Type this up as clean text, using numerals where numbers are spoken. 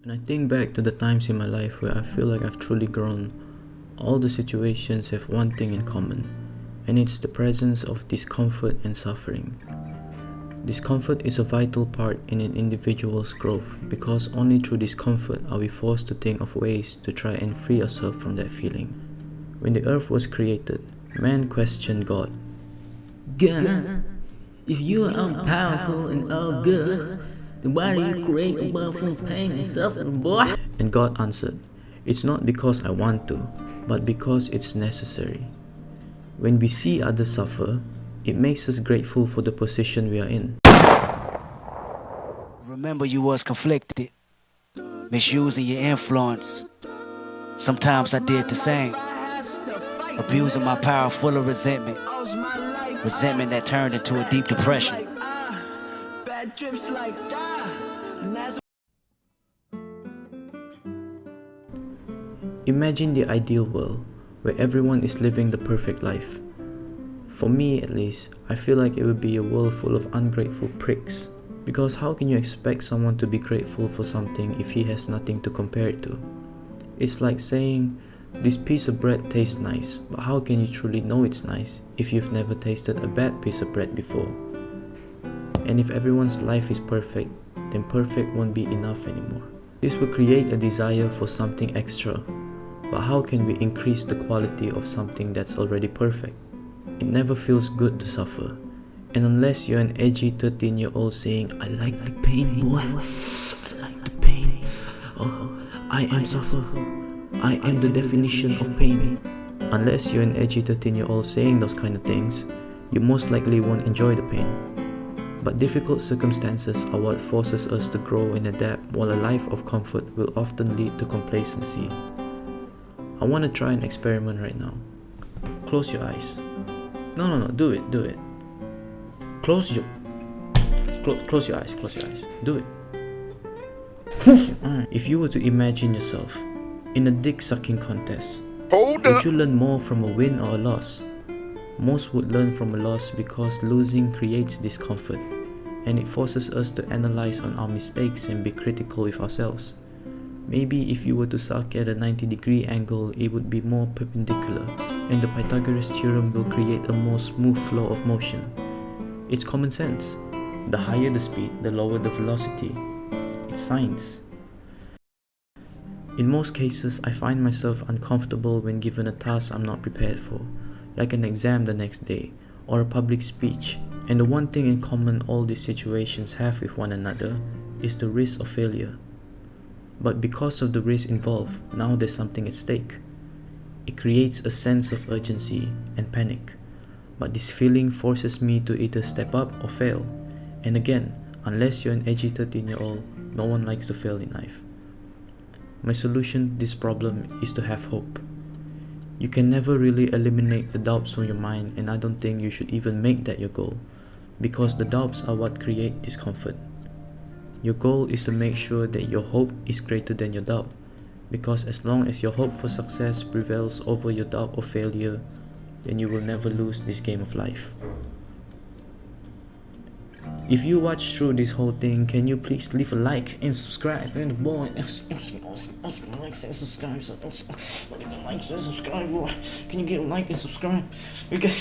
When I think back to the times in my life where I feel like I've truly grown, all the situations have one thing in common, and it's the presence of discomfort and suffering. Discomfort is a vital part in an individual's growth because only through discomfort are we forced to think of ways to try and free ourselves from that feeling. When the earth was created, man questioned God. God, if you are all powerful and all good, then why do you create a world full of pain and suffering, boy? And God answered, "It's not because I want to, but because it's necessary." When we see others suffer, it makes us grateful for the position we are in. Remember, you was conflicted, misusing your influence. Sometimes I did the same, abusing my power full of resentment that turned into a deep depression. Imagine the ideal world where everyone is living the perfect life. For me, at least, I feel like it would be a world full of ungrateful pricks. Because how can you expect someone to be grateful for something if he has nothing to compare it to? It's like saying, this piece of bread tastes nice, but how can you truly know it's nice if you've never tasted a bad piece of bread before? And if everyone's life is perfect, then perfect won't be enough anymore. This will create a desire for something extra. But how can we increase the quality of something that's already perfect? It never feels good to suffer. And unless you're an edgy 13-year-old saying, "I like the pain, boy, I like the pain. Oh, I am suffer. I am the definition of pain." Unless you're an edgy 13-year-old saying those kind of things, you most likely won't enjoy the pain. But difficult circumstances are what forces us to grow and adapt, while a life of comfort will often lead to complacency. I want to try an experiment right now. Close your eyes. No, do it. Close your eyes. Do it. If you were to imagine yourself in a dick-sucking contest, would you learn more from a win or a loss? Most would learn from a loss because losing creates discomfort, and it forces us to analyze on our mistakes and be critical with ourselves. Maybe if you were to suck at a 90-degree angle, it would be more perpendicular, and the Pythagoras theorem will create a more smooth flow of motion. It's common sense. The higher the speed, the lower the velocity. It's science. In most cases, I find myself uncomfortable when given a task I'm not prepared for, like an exam the next day, or a public speech. And the one thing in common all these situations have with one another is the risk of failure. But because of the risk involved, now there's something at stake. It creates a sense of urgency and panic. But this feeling forces me to either step up or fail. And again, unless you're an edgy 13-year-old, no one likes to fail in life. My solution to this problem is to have hope. You can never really eliminate the doubts from your mind, and I don't think you should even make that your goal, because the doubts are what create discomfort. Your goal is to make sure that your hope is greater than your doubt, because as long as your hope for success prevails over your doubt of failure, then you will never lose this game of life. If you watch through this whole thing, can you please leave a like and subscribe? And boy, like and subscribe. Can you get a like and subscribe? Okay.